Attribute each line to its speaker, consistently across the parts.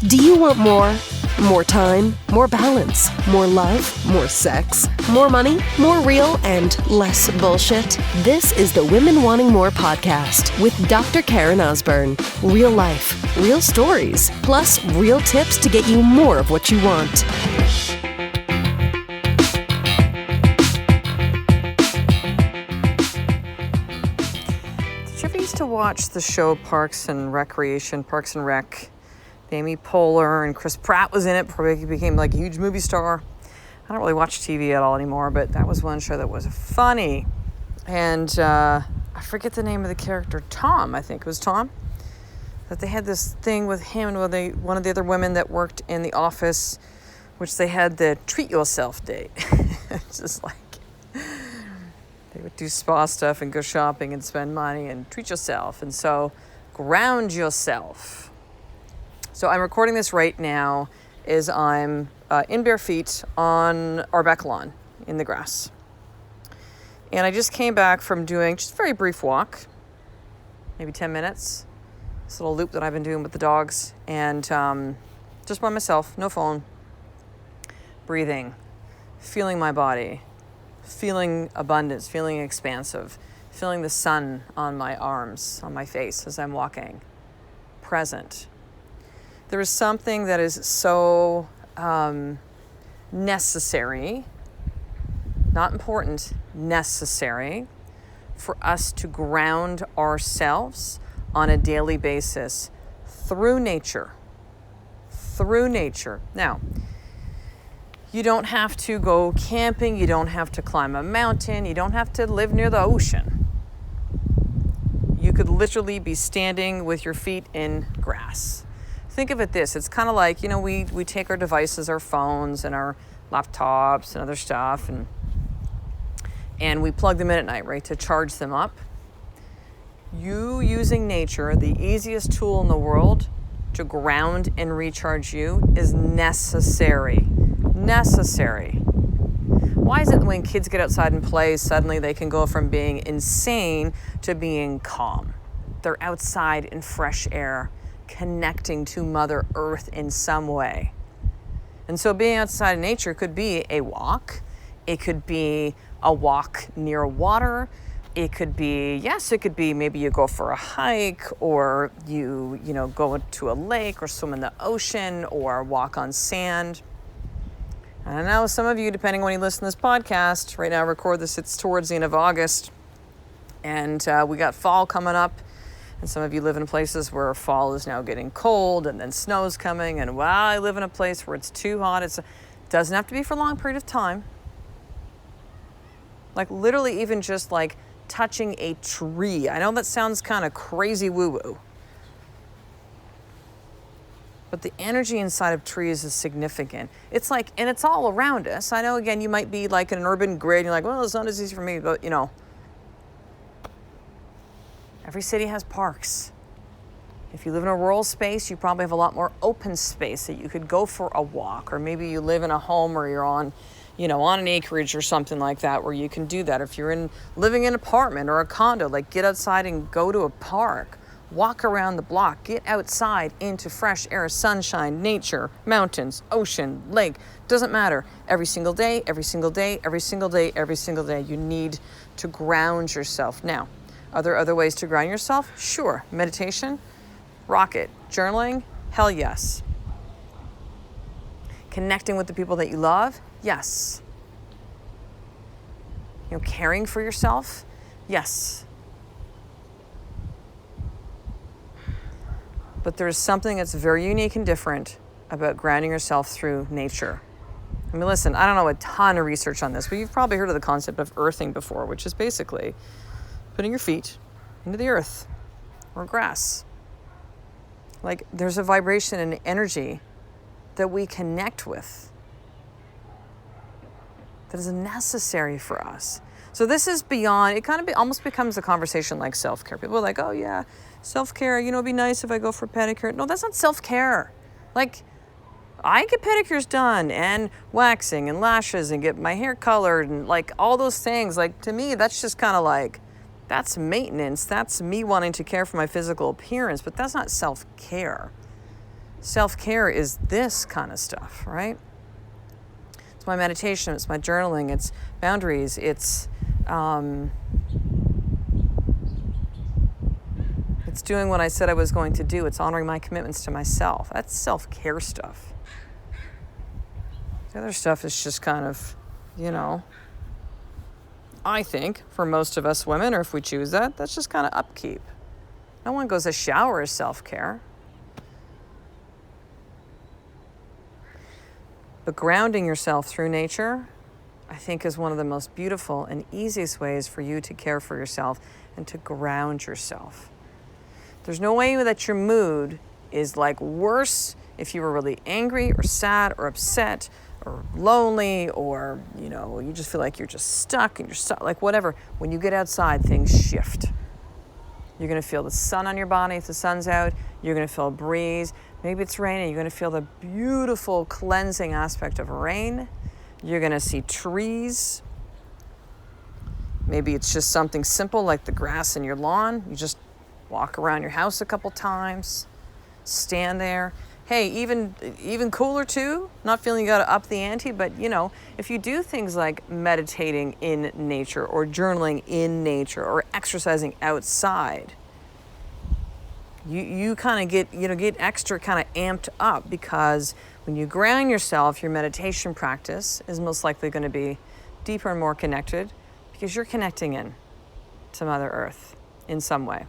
Speaker 1: Do you want more? More time, more balance, more love, more sex, more money, more real, and less bullshit? This is the Women Wanting More podcast with Dr. Karen Osborne. Real life, real stories, plus real tips to get you more of what you want.
Speaker 2: Did you ever used to watch the show Parks and Rec? Amy Poehler and Chris Pratt was in it before he became like a huge movie star. I don't really watch TV at all anymore, but that was one show that was funny. And I forget the name of the character, Tom, I think it was Tom. That they had this thing with him and one of the other women that worked in the office, which they had the treat yourself day. It's just like they would do spa stuff and go shopping and spend money and treat yourself. And so ground yourself. So I'm recording this right now as I'm in bare feet on our back lawn in the grass. And I just came back from doing just a very brief walk, maybe 10 minutes, this little loop that I've been doing with the dogs, and just by myself, no phone, breathing, feeling my body, feeling abundance, feeling expansive, feeling the sun on my arms, on my face as I'm walking, present. There is something that is so necessary, not important, necessary for us to ground ourselves on a daily basis through nature. Now, you don't have to go camping, you don't have to climb a mountain, you don't have to live near the ocean. You could literally be standing with your feet in grass. Think of it this, it's kind of like, we take our devices, our phones and our laptops and other stuff and we plug them in at night, right, to charge them up. You using nature, the easiest tool in the world to ground and recharge you, is necessary. Why is it that when kids get outside and play, suddenly they can go from being insane to being calm? They're outside in fresh air, connecting to Mother Earth in some way. And so being outside in nature could be a walk. It could be a walk near water. It could be maybe you go for a hike, or you go to a lake or swim in the ocean or walk on sand. I know some of you, depending on when you listen to this podcast, right now I record this, it's towards the end of August, and we got fall coming up. And some of you live in places where fall is now getting cold and then snow's coming. And I live in a place where it's too hot. It doesn't have to be for a long period of time. Like literally even just like touching a tree. I know that sounds kind of crazy woo-woo. But the energy inside of trees is significant. It's like, and it's all around us. I know, again, you might be like in an urban grid. And you're like, well, it's not as easy for me, but every city has parks. If you live in a rural space, you probably have a lot more open space that you could go for a walk, or maybe you live in a home or you're on an acreage or something like that where you can do that. If you're living in an apartment or a condo, like get outside and go to a park, walk around the block, get outside into fresh air, sunshine, nature, mountains, ocean, lake, doesn't matter. Every single day, you need to ground yourself. Now, are there other ways to ground yourself? Sure. Meditation, rocket. Journaling, hell yes. Connecting with the people that you love, yes. Caring for yourself, yes. But there's something that's very unique and different about grounding yourself through nature. I mean, listen, I don't know a ton of research on this, but you've probably heard of the concept of earthing before, which is basically putting your feet into the earth or grass. Like there's a vibration and energy that we connect with that is necessary for us. So this is beyond, it kind of almost becomes a conversation like self-care. People are like, oh yeah, self-care, it'd be nice if I go for pedicure. No, that's not self-care. Like, I get pedicures done and waxing and lashes and get my hair colored and like all those things. Like to me, that's just kind of like, that's maintenance. That's me wanting to care for my physical appearance, but that's not self-care. Self-care is this kind of stuff, right? It's my meditation, it's my journaling, it's boundaries, it's doing what I said I was going to do. It's honoring my commitments to myself. That's self-care stuff. The other stuff is just kind of, I think for most of us women, or if we choose that, that's just kind of upkeep. No one goes to shower as self-care. But grounding yourself through nature, I think, is one of the most beautiful and easiest ways for you to care for yourself and to ground yourself. There's no way that your mood is like worse if you were really angry or sad or upset or lonely, or, you just feel like you're just stuck and you're stuck, like whatever. When you get outside, things shift. You're going to feel the sun on your body if the sun's out. You're going to feel a breeze. Maybe it's raining. You're going to feel the beautiful cleansing aspect of rain. You're going to see trees. Maybe it's just something simple like the grass in your lawn. You just walk around your house a couple times, stand there. Hey, even cooler too, not feeling you got to up the ante, but if you do things like meditating in nature or journaling in nature or exercising outside, you kind of get extra kind of amped up, because when you ground yourself, your meditation practice is most likely going to be deeper and more connected, because you're connecting in to Mother Earth in some way.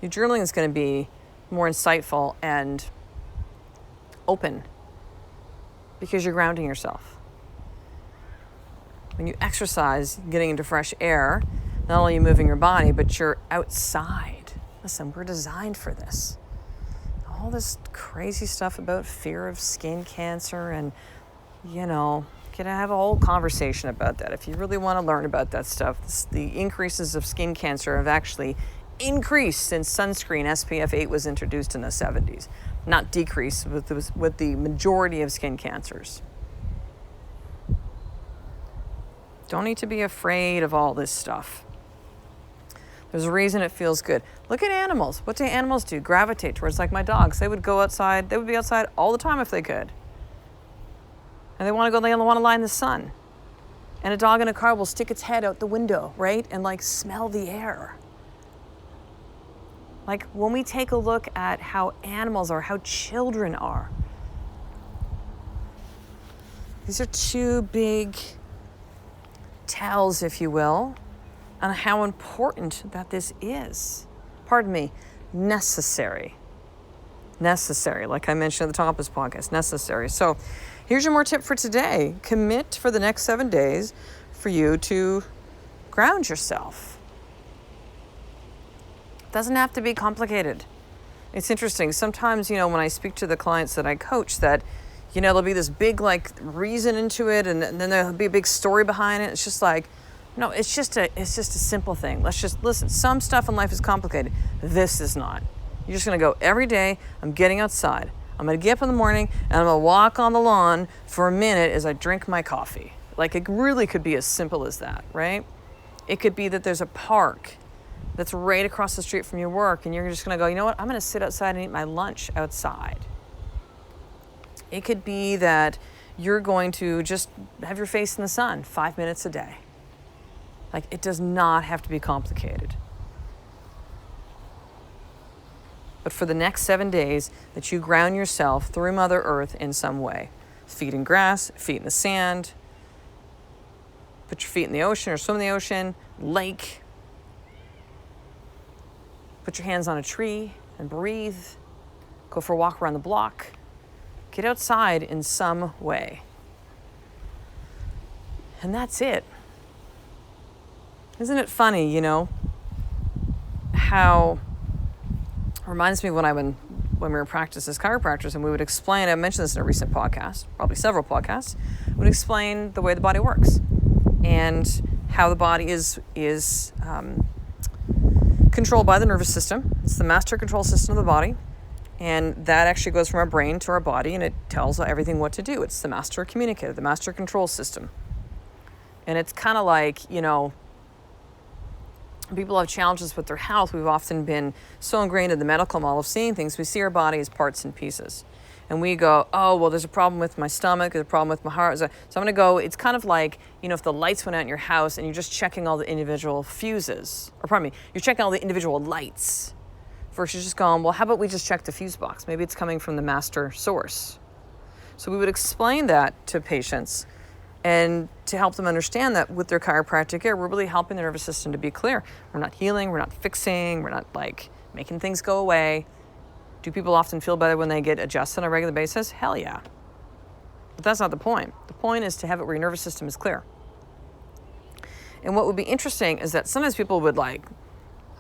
Speaker 2: Your journaling is going to be more insightful and open because you're grounding yourself. When you exercise, getting into fresh air, not only are you moving your body, but you're outside. Listen, we're designed for this. All this crazy stuff about fear of skin cancer and, can have a whole conversation about that. If you really want to learn about that stuff, the increases of skin cancer have actually increased since sunscreen SPF 8 was introduced in the 70s, not decreased with the majority of skin cancers. Don't need to be afraid of all this stuff. There's a reason it feels good. Look at animals. What do animals do? Gravitate towards, like my dogs. They would go outside. They would be outside all the time if they could. And they want to lie in the sun. And a dog in a car will stick its head out the window, right? And smell the air. When we take a look at how animals are, how children are, these are two big tells, if you will, on how important that this is. Pardon me, necessary. Necessary, like I mentioned at the top of this podcast, necessary. So here's your more tip for today. Commit for the next 7 days for you to ground yourself. Doesn't have to be complicated. It's interesting. Sometimes, when I speak to the clients that I coach, that, there'll be this big reason into it, and then there'll be a big story behind it. It's just no, it's just a simple thing. Let's just listen. Some stuff in life is complicated. This is not. You're just gonna go every day. I'm getting outside. I'm gonna get up in the morning and I'm gonna walk on the lawn for a minute as I drink my coffee. It really could be as simple as that, right? It could be that there's a park that's right across the street from your work, and you're just gonna go, you know what, I'm gonna sit outside and eat my lunch outside. It could be that you're going to just have your face in the sun 5 minutes a day. It does not have to be complicated. But for the next 7 days, that you ground yourself through Mother Earth in some way. Feet in grass, feet in the sand, put your feet in the ocean or swim in the ocean, lake. Put your hands on a tree and breathe. Go for a walk around the block. Get outside in some way. And that's it. Isn't it funny, how it reminds me when we were practicing as chiropractors, and we would explain, I mentioned this in a recent podcast, probably several podcasts, would explain the way the body works and how the body is controlled by the nervous system. It's the master control system of the body, and that actually goes from our brain to our body, and it tells everything what to do. It's the master communicator, the master control system. And it's kind of like, people have challenges with their health. We've often been so ingrained in the medical model of seeing things. We see our body as parts and pieces. and we go, oh, well, there's a problem with my stomach, there's a problem with my heart. So I'm going to go, it's kind of like, if the lights went out in your house and you're just checking all the individual fuses, or pardon me, you're checking all the individual lights versus just going, well, how about we just check the fuse box? Maybe it's coming from the master source. So we would explain that to patients and to help them understand that with their chiropractic care, we're really helping the nervous system to be clear. We're not healing, we're not fixing, we're not like making things go away. Do people often feel better when they get adjusted on a regular basis? Hell yeah. But that's not the point. The point is to have it where your nervous system is clear. And what would be interesting is that sometimes people would I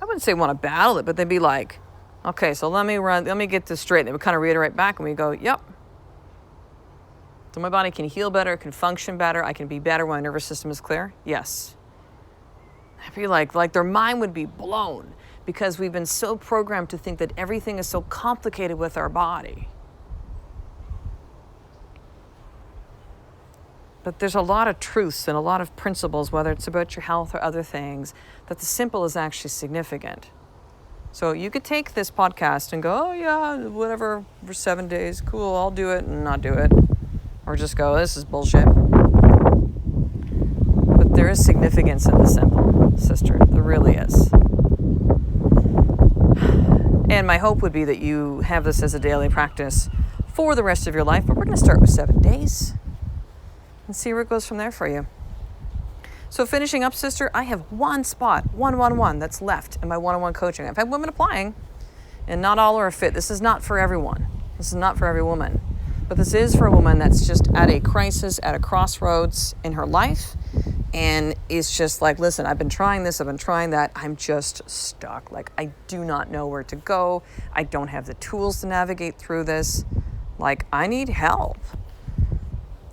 Speaker 2: wouldn't say want to battle it, but they'd be like, okay, so let me get this straight. And they would kind of reiterate back and we go, yep. So my body can heal better, can function better, I can be better when my nervous system is clear? Yes. I'd be like their mind would be blown because we've been so programmed to think that everything is so complicated with our body. But there's a lot of truths and a lot of principles, whether it's about your health or other things, that the simple is actually significant. So you could take this podcast and go, oh yeah, whatever, for 7 days, cool, I'll do it and not do it. Or just go, this is bullshit. But there is significance in the simple, sister. There really is. And my hope would be that you have this as a daily practice for the rest of your life. But we're going to start with 7 days and see where it goes from there for you. So finishing up, sister, I have one spot, one that's left in my one-on-one coaching. I've had women applying, and not all are a fit. This is not for everyone. This is not for every woman. But this is for a woman that's just at a crisis, at a crossroads in her life, and is just like, listen, I've been trying this, I've been trying that, I'm just stuck. I do not know where to go. I don't have the tools to navigate through this. I need help.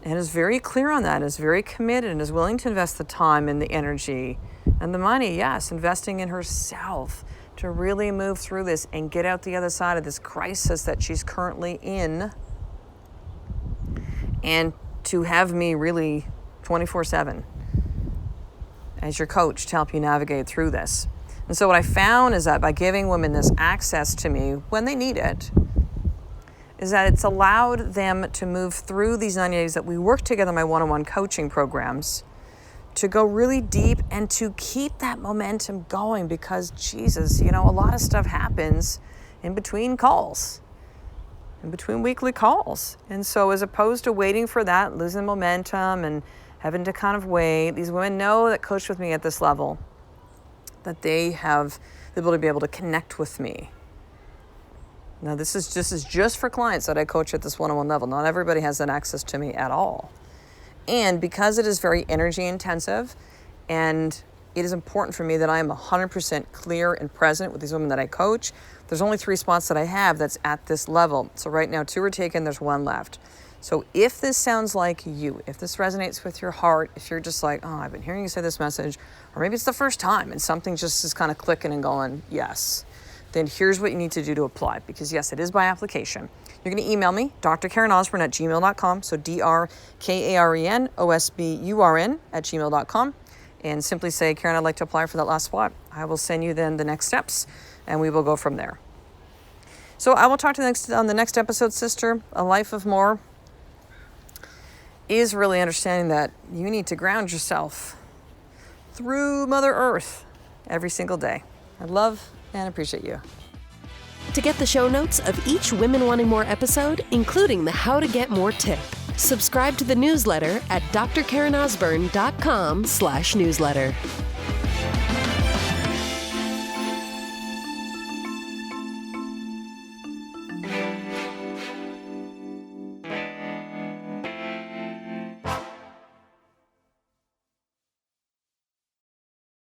Speaker 2: And is very clear on that, is very committed, and is willing to invest the time and the energy and the money, yes, investing in herself to really move through this and get out the other side of this crisis that she's currently in. And to have me really 24/7 as your coach to help you navigate through this. And so what I found is that by giving women this access to me when they need it, is that it's allowed them to move through these 90 days that we work together in my one-on-one coaching programs to go really deep and to keep that momentum going because, Jesus, a lot of stuff happens in between calls. In between weekly calls. And so as opposed to waiting for that, losing momentum and having to kind of wait, these women know that coach with me at this level, that they have the ability to be able to connect with me. Now this is just for clients that I coach at this one-on-one level. Not everybody has that access to me at all. And because it is very energy intensive and it is important for me that I am 100% clear and present with these women that I coach, there's only 3 spots that I have that's at this level. So right now 2 are taken, there's 1 left. So if this sounds like you, if this resonates with your heart, if you're just like, oh, I've been hearing you say this message, or maybe it's the first time and something just is kind of clicking and going, yes, then here's what you need to do to apply. Because yes, it is by application. You're going to email me, drkarenosburn@gmail.com. So drkarenosburn@gmail.com. And simply say, Karen, I'd like to apply for that last spot. I will send you then the next steps, and we will go from there. So I will talk to you on the next episode, sister. A life of more is really understanding that you need to ground yourself through Mother Earth every single day. I love and appreciate you.
Speaker 1: To get the show notes of each Women Wanting More episode, including the How to Get More tip, subscribe to the newsletter at drkarenosburn.com/newsletter.